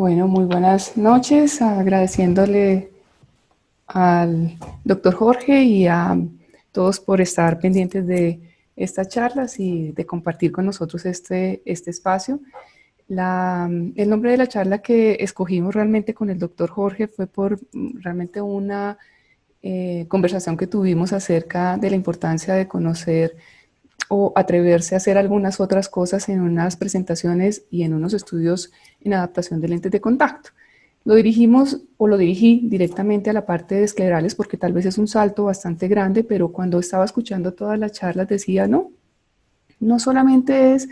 Bueno, muy buenas noches, agradeciéndole al doctor Jorge y a todos por estar pendientes de estas charlas y de compartir con nosotros este espacio. El nombre de la charla que escogimos realmente con el doctor Jorge fue por realmente una conversación que tuvimos acerca de la importancia de conocer o atreverse a hacer algunas otras cosas en unas presentaciones y en unos estudios en adaptación de lentes de contacto. Lo dirigimos o lo dirigí directamente a la parte de esclerales porque tal vez es un salto bastante grande, pero cuando estaba escuchando todas las charlas decía, no solamente es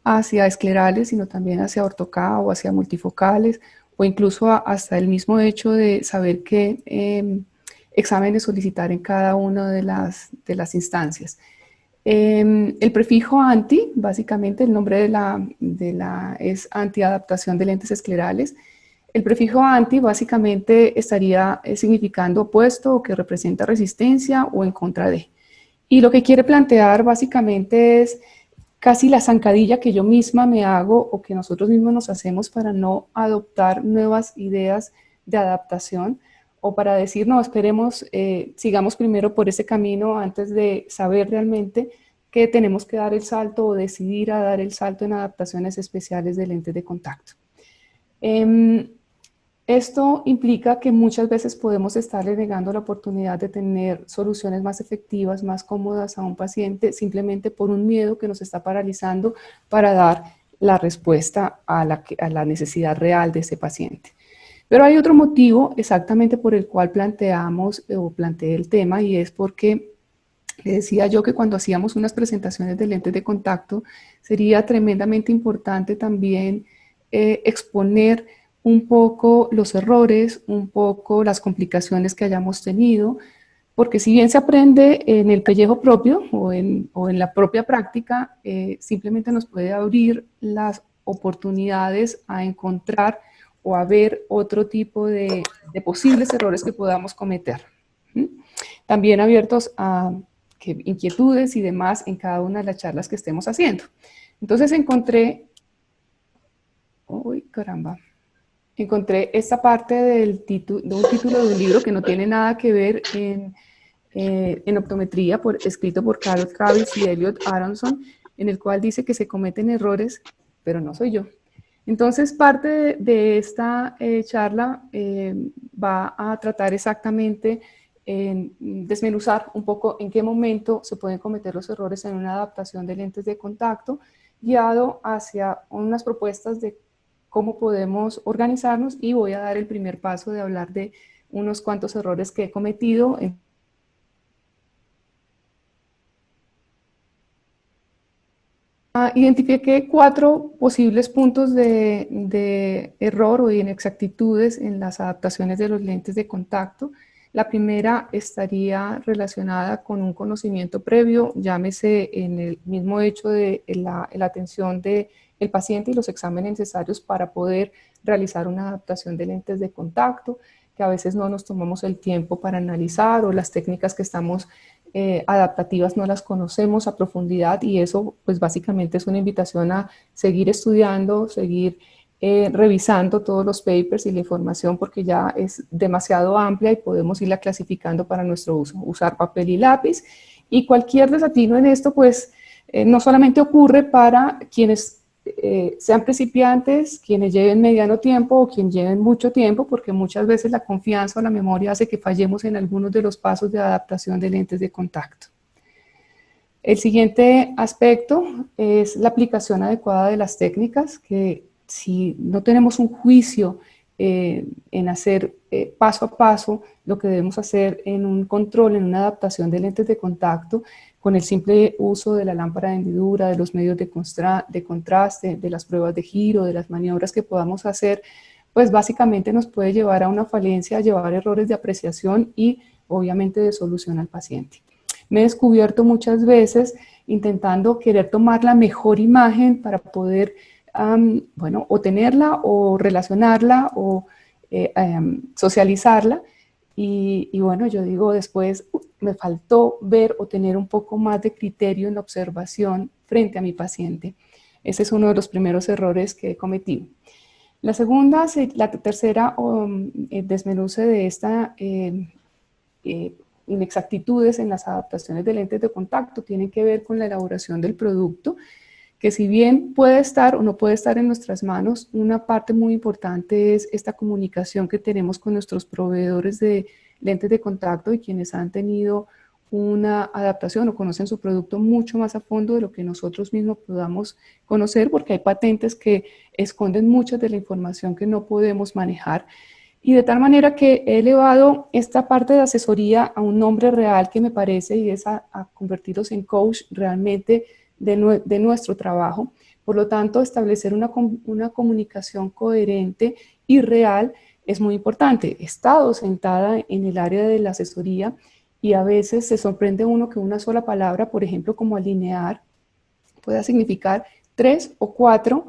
hacia esclerales, sino también hacia ortoca o hacia multifocales, o incluso hasta el mismo hecho de saber qué exámenes solicitar en cada una de las instancias. El prefijo anti, básicamente el nombre es antiadaptación de lentes esclerales. El prefijo anti básicamente estaría significando opuesto o que representa resistencia o en contra de. Y lo que quiere plantear básicamente es casi la zancadilla que yo misma me hago o que nosotros mismos nos hacemos para no adoptar nuevas ideas de adaptación o para decir, no, esperemos, sigamos primero por ese camino antes de saber realmente que tenemos que dar el salto o decidir a dar el salto en adaptaciones especiales de lentes de contacto. Esto implica que muchas veces podemos estarle negando la oportunidad de tener soluciones más efectivas, más cómodas a un paciente simplemente por un miedo que nos está paralizando para dar la respuesta a la necesidad real de ese paciente. Pero hay otro motivo exactamente por el cual planteé el tema y es porque le decía yo que cuando hacíamos unas presentaciones de lentes de contacto sería tremendamente importante también exponer un poco los errores, un poco las complicaciones que hayamos tenido, porque si bien se aprende en el pellejo propio o en la propia práctica, simplemente nos puede abrir las oportunidades a encontrar o a ver otro tipo de posibles errores que podamos cometer. También abiertos a inquietudes y demás en cada una de las charlas que estemos haciendo. Entonces encontré esta parte de un título de un libro que no tiene nada que ver en optometría, escrito por Carol Travis y Elliot Aronson, en el cual dice que se cometen errores, pero no soy yo. Entonces, parte de esta charla va a tratar exactamente en desmenuzar un poco en qué momento se pueden cometer los errores en una adaptación de lentes de contacto, guiado hacia unas propuestas de cómo podemos organizarnos y voy a dar el primer paso de hablar de unos cuantos errores que he cometido. Identifiqué 4 posibles puntos de error o de inexactitudes en las adaptaciones de los lentes de contacto. La primera estaría relacionada con un conocimiento previo, llámese en el mismo hecho de la atención del paciente y los exámenes necesarios para poder realizar una adaptación de lentes de contacto, que a veces no nos tomamos el tiempo para analizar o las técnicas que estamos adaptativas no las conocemos a profundidad y eso pues básicamente es una invitación a seguir estudiando, seguir revisando todos los papers y la información porque ya es demasiado amplia y podemos irla clasificando para nuestro uso. Usar papel y lápiz y cualquier desatino en esto pues no solamente ocurre para quienes sean principiantes, quienes lleven mediano tiempo o quienes lleven mucho tiempo, porque muchas veces la confianza o la memoria hace que fallemos en algunos de los pasos de adaptación de lentes de contacto. El siguiente aspecto es la aplicación adecuada de las técnicas, que si no tenemos un juicio en hacer paso a paso lo que debemos hacer en un control, en una adaptación de lentes de contacto, con el simple uso de la lámpara de hendidura, de los medios de contraste, de las pruebas de giro, de las maniobras que podamos hacer, pues básicamente nos puede llevar a una falencia, a llevar errores de apreciación y obviamente de solución al paciente. Me he descubierto muchas veces intentando querer tomar la mejor imagen para poder, bueno, o tenerla o relacionarla o socializarla. Y bueno, yo digo después, me faltó ver o tener un poco más de criterio en la observación frente a mi paciente. Ese es uno de los primeros errores que he cometido. La tercera desmenuce de esta inexactitudes en las adaptaciones de lentes de contacto tienen que ver con la elaboración del producto, que si bien puede estar o no puede estar en nuestras manos, una parte muy importante es esta comunicación que tenemos con nuestros proveedores de lentes de contacto y quienes han tenido una adaptación o conocen su producto mucho más a fondo de lo que nosotros mismos podamos conocer, porque hay patentes que esconden mucha de la información que no podemos manejar. Y de tal manera que he elevado esta parte de asesoría a un nombre real que me parece y es a convertirlos en coach realmente de nuestro trabajo. Por lo tanto, establecer una comunicación coherente y real es muy importante. He estado sentada en el área de la asesoría y a veces se sorprende uno que una sola palabra, por ejemplo, como alinear, pueda significar 3 o 4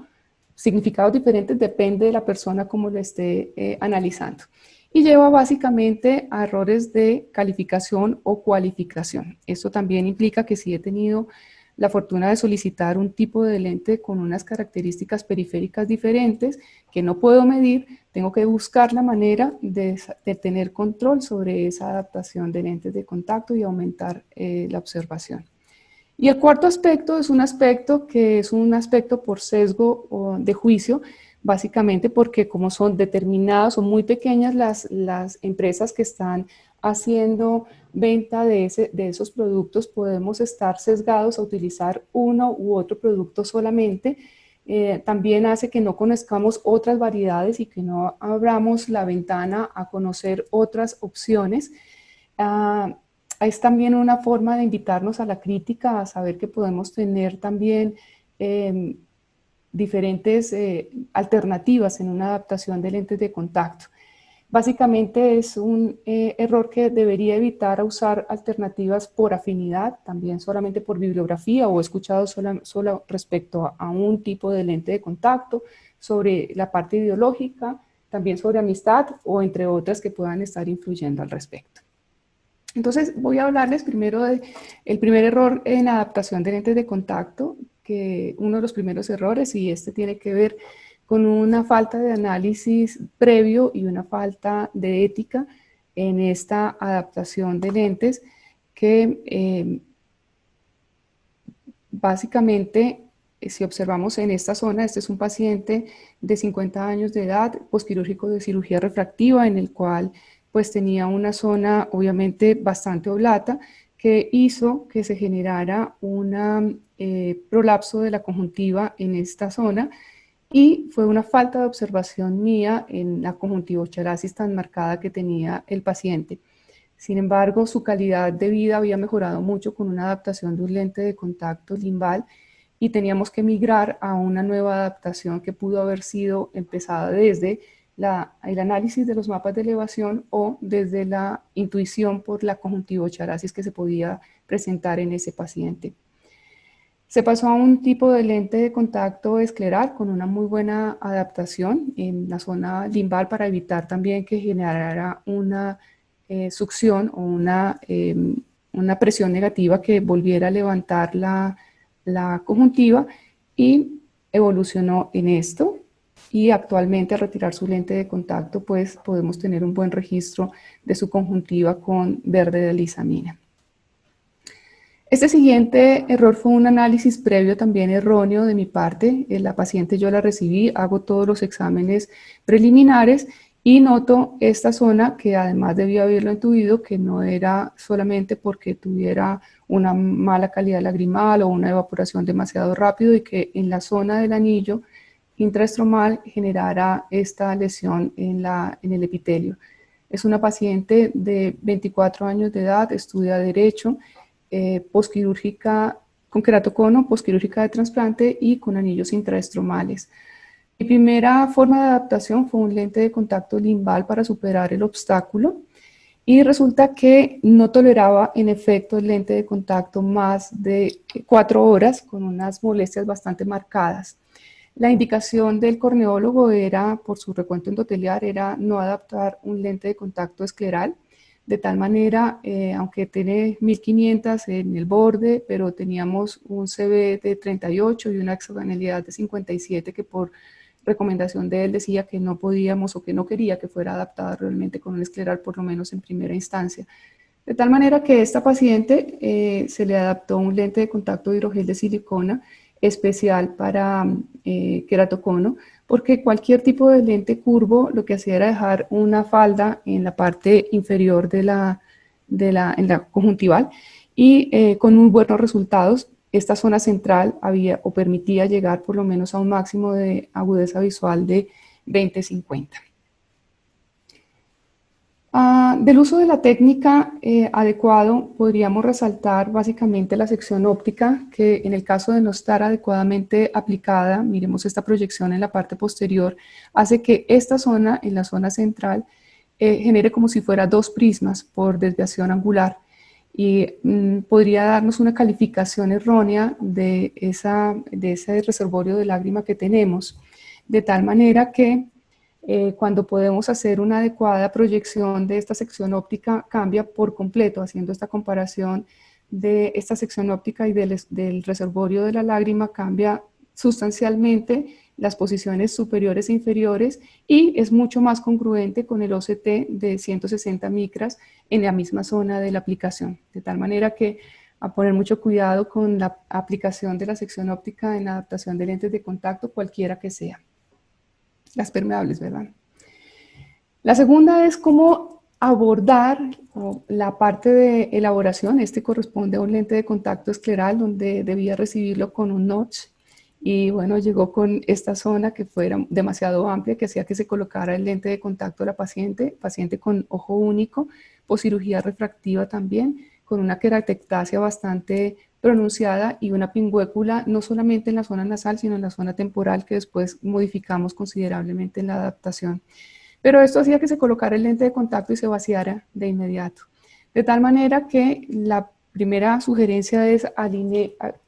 significados diferentes, depende de la persona como lo esté analizando. Y lleva básicamente a errores de calificación o cualificación. Esto también implica que si he tenido la fortuna de solicitar un tipo de lente con unas características periféricas diferentes que no puedo medir, tengo que buscar la manera de tener control sobre esa adaptación de lentes de contacto y aumentar la observación. Y el cuarto aspecto es un aspecto que es un aspecto por sesgo de juicio, básicamente porque como son determinadas o muy pequeñas las empresas que están haciendo venta de esos productos, podemos estar sesgados a utilizar uno u otro producto solamente. También hace que no conozcamos otras variedades y que no abramos la ventana a conocer otras opciones. Es también una forma de invitarnos a la crítica, a saber que podemos tener también diferentes alternativas en una adaptación de lentes de contacto. Básicamente es un error que debería evitar a usar alternativas por afinidad, también solamente por bibliografía o escuchado solo respecto a un tipo de lente de contacto, sobre la parte ideológica, también sobre amistad o entre otras que puedan estar influyendo al respecto. Entonces voy a hablarles primero del primer error en adaptación de lentes de contacto, que uno de los primeros errores, y este tiene que ver con una falta de análisis previo y una falta de ética en esta adaptación de lentes que básicamente, si observamos en esta zona, este es un paciente de 50 años de edad, posquirúrgico de cirugía refractiva, en el cual pues tenía una zona obviamente bastante oblata, que hizo que se generara un prolapso de la conjuntiva en esta zona, y fue una falta de observación mía en la conjuntivochalasis tan marcada que tenía el paciente. Sin embargo, su calidad de vida había mejorado mucho con una adaptación de un lente de contacto limbal y teníamos que migrar a una nueva adaptación que pudo haber sido empezada desde el análisis de los mapas de elevación o desde la intuición por la conjuntivochalasis que se podía presentar en ese paciente. Se pasó a un tipo de lente de contacto escleral con una muy buena adaptación en la zona limbal para evitar también que generara una succión o una presión negativa que volviera a levantar la conjuntiva, y evolucionó en esto. Y actualmente al retirar su lente de contacto pues podemos tener un buen registro de su conjuntiva con verde de lisamina. Este siguiente error fue un análisis previo también erróneo de mi parte. La paciente yo la recibí, hago todos los exámenes preliminares y noto esta zona que además debía haberlo intuido, que no era solamente porque tuviera una mala calidad lagrimal o una evaporación demasiado rápido, y que en la zona del anillo intraestromal generara esta lesión en el epitelio. Es una paciente de 24 años de edad, estudia Derecho, posquirúrgica con queratocono, posquirúrgica de trasplante y con anillos intraestromales. Mi primera forma de adaptación fue un lente de contacto limbal para superar el obstáculo, y resulta que no toleraba en efecto el lente de contacto más de 4 horas con unas molestias bastante marcadas. La indicación del corneólogo era, por su recuento endotelial, era no adaptar un lente de contacto escleral, de tal manera, aunque tiene 1500 en el borde, pero teníamos un CB de 38 y una exogonalidad de 57, que por recomendación de él decía que no podíamos o que no quería que fuera adaptada realmente con un escleral, por lo menos en primera instancia. De tal manera que esta paciente se le adaptó un lente de contacto de hidrogel de silicona especial para queratocono, porque cualquier tipo de lente curvo lo que hacía era dejar una falda en la parte inferior en la conjuntival y con muy buenos resultados. Esta zona central había o permitía llegar por lo menos a un máximo de agudeza visual de 20-50. Del uso de la técnica adecuado podríamos resaltar básicamente la sección óptica, que en el caso de no estar adecuadamente aplicada, miremos esta proyección en la parte posterior, hace que esta zona, en la zona central, genere como si fuera dos prismas por desviación angular y podría darnos una calificación errónea de ese reservorio de lágrima que tenemos, de tal manera que cuando podemos hacer una adecuada proyección de esta sección óptica cambia por completo, haciendo esta comparación de esta sección óptica y del reservorio de la lágrima cambia sustancialmente las posiciones superiores e inferiores y es mucho más congruente con el OCT de 160 micras en la misma zona de la aplicación, de tal manera que a poner mucho cuidado con la aplicación de la sección óptica en adaptación de lentes de contacto, cualquiera que sea. Las permeables, ¿verdad? La segunda es cómo abordar la parte de elaboración. Este corresponde a un lente de contacto escleral donde debía recibirlo con un notch y bueno, llegó con esta zona que fuera demasiado amplia que hacía que se colocara el lente de contacto de la paciente con ojo único, poscirugía refractiva también, con una queratectasia bastante pronunciada y una pingüécula no solamente en la zona nasal, sino en la zona temporal que después modificamos considerablemente en la adaptación. Pero esto hacía que se colocara el lente de contacto y se vaciara de inmediato. De tal manera que la primera sugerencia es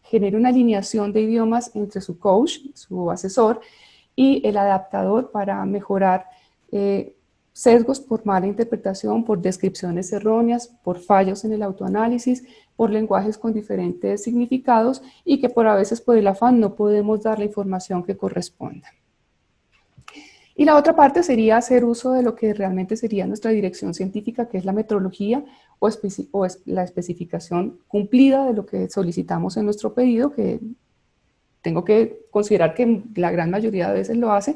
generar una alineación de idiomas entre su coach, su asesor, y el adaptador para mejorar sesgos por mala interpretación, por descripciones erróneas, por fallos en el autoanálisis, por lenguajes con diferentes significados y que por a veces por el afán no podemos dar la información que corresponda. Y la otra parte sería hacer uso de lo que realmente sería nuestra dirección científica, que es la metrología o la especificación cumplida de lo que solicitamos en nuestro pedido, que tengo que considerar que la gran mayoría de veces lo hace,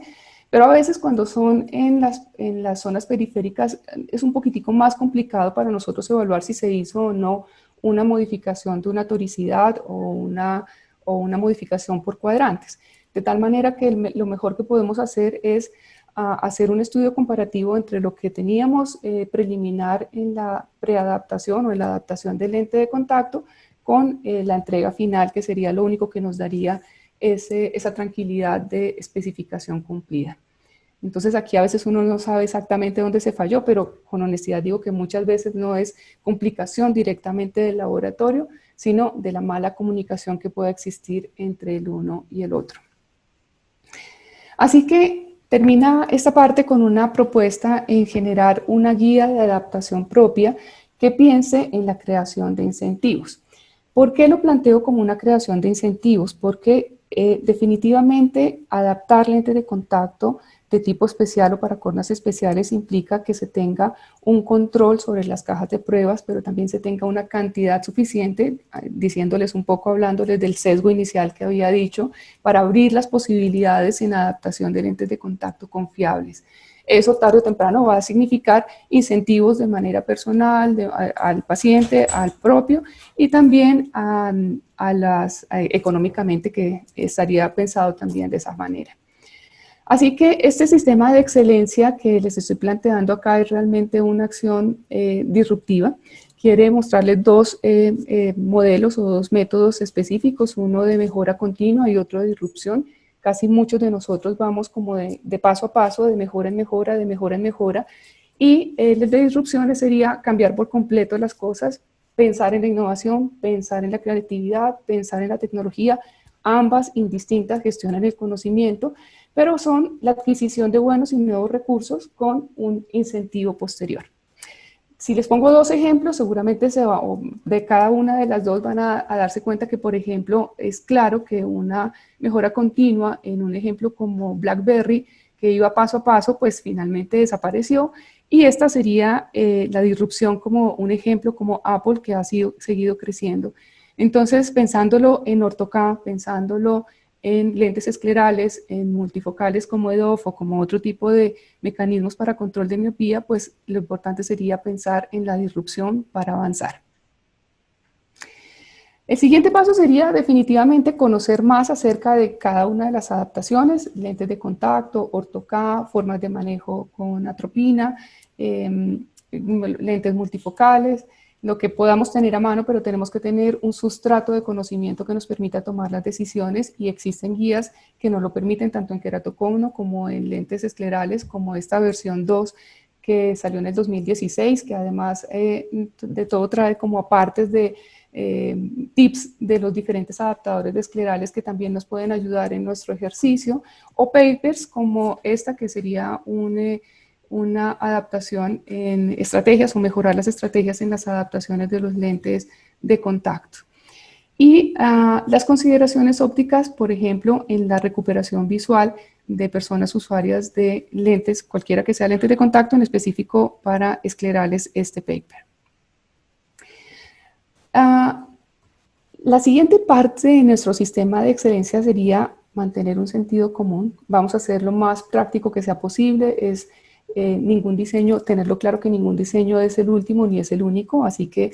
pero a veces cuando son en las zonas periféricas es un poquitico más complicado para nosotros evaluar si se hizo o no una modificación de una toricidad o una modificación por cuadrantes. De tal manera que lo mejor que podemos hacer es hacer un estudio comparativo entre lo que teníamos preliminar en la preadaptación o en la adaptación del lente de contacto con la entrega final, que sería lo único que nos daría esa tranquilidad de especificación cumplida. Entonces aquí a veces uno no sabe exactamente dónde se falló, pero con honestidad digo que muchas veces no es complicación directamente del laboratorio, sino de la mala comunicación que pueda existir entre el uno y el otro. Así que termina esta parte con una propuesta en generar una guía de adaptación propia que piense en la creación de incentivos. ¿Por qué lo planteo como una creación de incentivos? Porque definitivamente adaptar lentes de contacto de tipo especial o para corneas especiales implica que se tenga un control sobre las cajas de pruebas, pero también se tenga una cantidad suficiente, diciéndoles un poco, hablándoles del sesgo inicial que había dicho, para abrir las posibilidades en adaptación de lentes de contacto confiables. Eso tarde o temprano va a significar incentivos de manera personal, al paciente, al propio y también económicamente, que estaría pensado también de esa manera. Así que este sistema de excelencia que les estoy planteando acá es realmente una acción disruptiva. Quiere mostrarles dos modelos o dos métodos específicos, uno de mejora continua y otro de disrupción. Casi muchos de nosotros vamos como de paso a paso, de mejora en mejora, de mejora en mejora. Y el de disrupciones sería cambiar por completo las cosas, pensar en la innovación, pensar en la creatividad, pensar en la tecnología. Ambas indistintas gestionan el conocimiento, pero son la adquisición de buenos y nuevos recursos con un incentivo posterior. Si les pongo dos ejemplos, seguramente o de cada una de las dos van a darse cuenta que, por ejemplo, es claro que una mejora continua en un ejemplo como BlackBerry, que iba paso a paso, pues finalmente desapareció. Y esta sería la disrupción como un ejemplo como Apple, que ha seguido creciendo. Entonces, pensándolo en ortoCAD, pensándolo en lentes esclerales, en multifocales como EDOF o como otro tipo de mecanismos para control de miopía, pues lo importante sería pensar en la disrupción para avanzar. El siguiente paso sería definitivamente conocer más acerca de cada una de las adaptaciones, lentes de contacto, ortoCAD, formas de manejo con atropina, lentes multifocales, lo que podamos tener a mano, pero tenemos que tener un sustrato de conocimiento que nos permita tomar las decisiones, y existen guías que nos lo permiten tanto en queratocono como en lentes esclerales, como esta versión 2 que salió en el 2016, que además de todo trae como apartes de tips de los diferentes adaptadores de esclerales que también nos pueden ayudar en nuestro ejercicio, o papers como esta, que sería una adaptación en estrategias o mejorar las estrategias en las adaptaciones de los lentes de contacto. Y las consideraciones ópticas, por ejemplo, en la recuperación visual de personas usuarias de lentes, cualquiera que sea lentes de contacto, en específico para esclerales, este paper. La siguiente parte de nuestro sistema de excelencia sería mantener un sentido común. Vamos a hacer lo más práctico que sea posible, es ningún diseño, tenerlo claro que ningún diseño es el último ni es el único, así que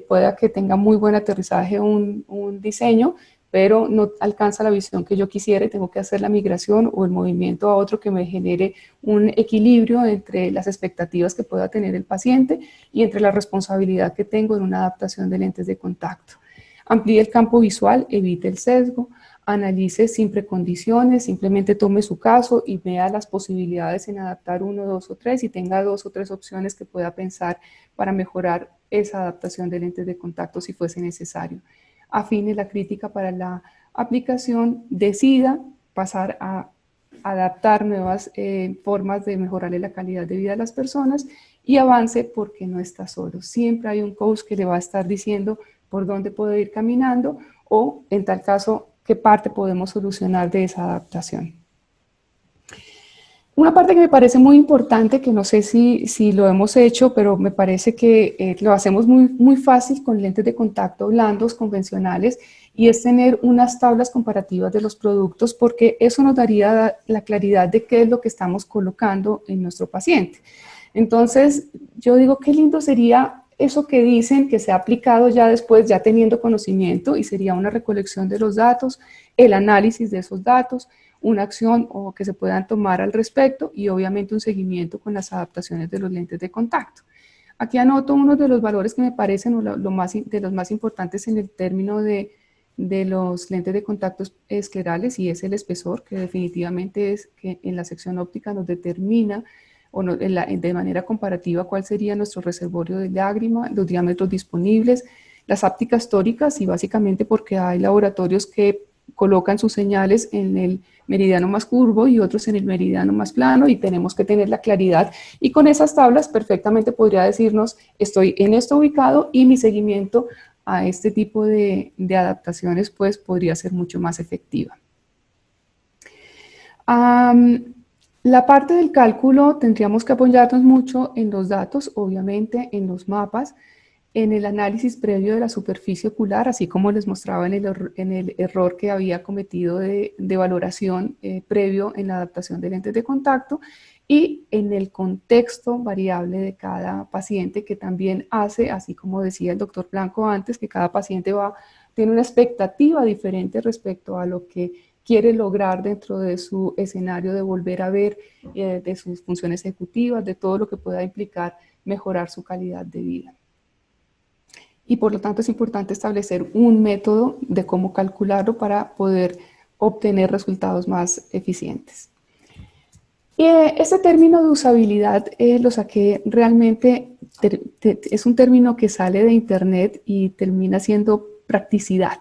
pueda que tenga muy buen aterrizaje un diseño, pero no alcanza la visión que yo quisiera y tengo que hacer la migración o el movimiento a otro que me genere un equilibrio entre las expectativas que pueda tener el paciente y entre la responsabilidad que tengo en una adaptación de lentes de contacto. Amplíe el campo visual, evite el sesgo, analice sin precondiciones, simplemente tome su caso y vea las posibilidades en adaptar 1, 2 o 3 y tenga 2 o 3 opciones que pueda pensar para mejorar esa adaptación de lentes de contacto si fuese necesario. Afine la crítica para la aplicación, decida pasar a adaptar nuevas formas de mejorarle la calidad de vida a las personas y avance porque no está solo. Siempre hay un coach que le va a estar diciendo por dónde puede ir caminando o, en tal caso, qué parte podemos solucionar de esa adaptación. Una parte que me parece muy importante, que no sé si lo hemos hecho, pero me parece que lo hacemos muy fácil con lentes de contacto blandos, convencionales, y es tener unas tablas comparativas de los productos, porque eso nos daría la claridad de qué es lo que estamos colocando en nuestro paciente. Entonces, yo digo, qué lindo sería eso que dicen que se ha aplicado ya después, ya teniendo conocimiento, y sería una recolección de los datos, el análisis de esos datos, una acción o que se puedan tomar al respecto y obviamente un seguimiento con las adaptaciones de los lentes de contacto. Aquí anoto uno de los valores que me parecen de los más importantes en el término de los lentes de contacto esclerales, y es el espesor, que definitivamente es que en la sección óptica nos determina o no, de manera comparativa cuál sería nuestro reservorio de lágrima, los diámetros disponibles, las ápticas tóricas, y básicamente porque hay laboratorios que colocan sus señales en el meridiano más curvo y otros en el meridiano más plano, y tenemos que tener la claridad, y con esas tablas perfectamente podría decirnos estoy en esto ubicado y mi seguimiento a este tipo de adaptaciones pues podría ser mucho más efectiva. La parte del cálculo tendríamos que apoyarnos mucho en los datos, obviamente en los mapas, en el análisis previo de la superficie ocular, así como les mostraba en el error que había cometido de valoración previo en la adaptación de lentes de contacto, y en el contexto variable de cada paciente, que también hace, así como decía el doctor Blanco antes, que cada paciente tiene una expectativa diferente respecto a lo que quiere lograr dentro de su escenario de volver a ver, de sus funciones ejecutivas, de todo lo que pueda implicar mejorar su calidad de vida. Y por lo tanto es importante establecer un método de cómo calcularlo para poder obtener resultados más eficientes. Este término de usabilidad lo saqué realmente, es un término que sale de internet y termina siendo practicidad.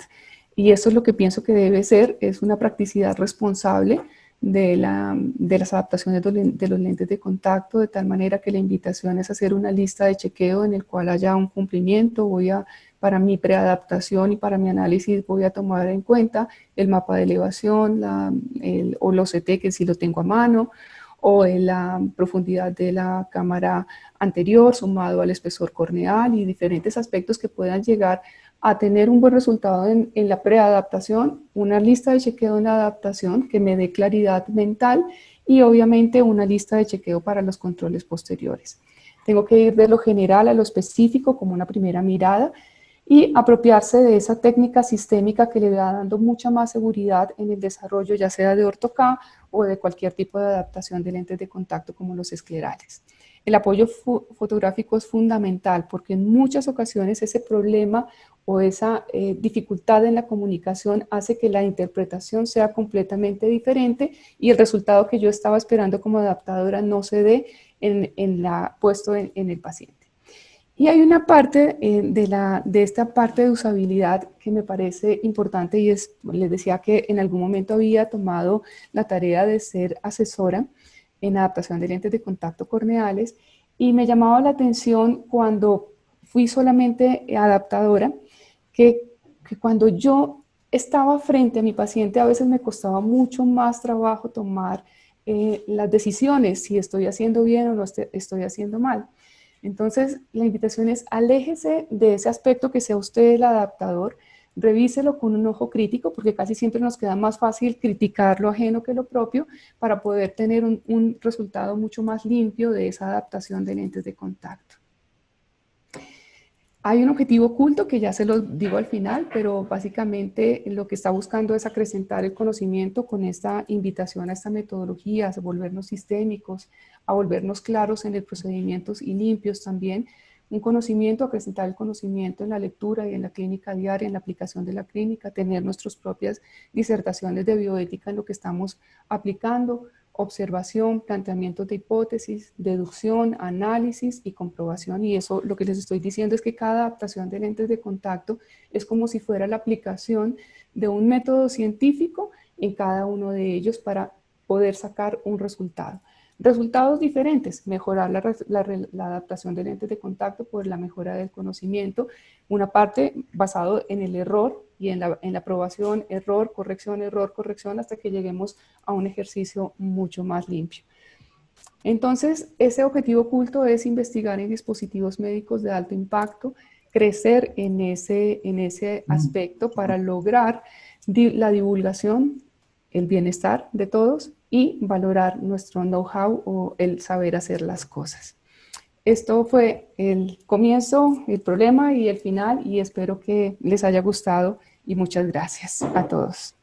Y eso es lo que pienso que debe ser, es una practicidad responsable, de las adaptaciones de los lentes de contacto, de tal manera que la invitación es hacer una lista de chequeo en el cual haya un cumplimiento. Para mi preadaptación y para mi análisis voy a tomar en cuenta el mapa de elevación, o los CT, que sí lo tengo a mano, o la profundidad de la cámara anterior sumado al espesor corneal y diferentes aspectos que puedan llegar a tener un buen resultado en la preadaptación, una lista de chequeo en la adaptación que me dé claridad mental y obviamente una lista de chequeo para los controles posteriores. Tengo que ir de lo general a lo específico como una primera mirada y apropiarse de esa técnica sistémica que le va dando mucha más seguridad en el desarrollo, ya sea de orto-K o de cualquier tipo de adaptación de lentes de contacto como los esclerales. El apoyo fotográfico es fundamental porque en muchas ocasiones ese problema o esa dificultad en la comunicación hace que la interpretación sea completamente diferente y el resultado que yo estaba esperando como adaptadora no se dé puesto en el paciente. Y hay una parte de esta parte de usabilidad que me parece importante y les decía que en algún momento había tomado la tarea de ser asesora en adaptación de lentes de contacto corneales y me llamaba la atención cuando fui solamente adaptadora que cuando yo estaba frente a mi paciente a veces me costaba mucho más trabajo tomar las decisiones, si estoy haciendo bien o no estoy haciendo mal. Entonces, la invitación es aléjese de ese aspecto que sea usted el adaptador, revíselo con un ojo crítico, porque casi siempre nos queda más fácil criticar lo ajeno que lo propio para poder tener un resultado mucho más limpio de esa adaptación de lentes de contacto. Hay un objetivo oculto que ya se lo digo al final, pero básicamente lo que está buscando es acrecentar el conocimiento con esta invitación a esta metodología, a volvernos sistémicos, a volvernos claros en los procedimientos y limpios también. Un conocimiento, acrecentar el conocimiento en la lectura y en la clínica diaria, en la aplicación de la clínica, tener nuestras propias disertaciones de bioética en lo que estamos aplicando, observación, planteamiento de hipótesis, deducción, análisis y comprobación. Y eso lo que les estoy diciendo es que cada adaptación de lentes de contacto es como si fuera la aplicación de un método científico en cada uno de ellos para poder sacar un resultado. Resultados diferentes, mejorar la adaptación de lentes de contacto por la mejora del conocimiento, una parte basado en el error y en la aprobación, error, corrección, hasta que lleguemos a un ejercicio mucho más limpio. Entonces, ese objetivo oculto es investigar en dispositivos médicos de alto impacto, crecer en ese aspecto para lograr la divulgación, el bienestar de todos y valorar nuestro know-how o el saber hacer las cosas. Esto fue el comienzo, el problema y el final y espero que les haya gustado y muchas gracias a todos.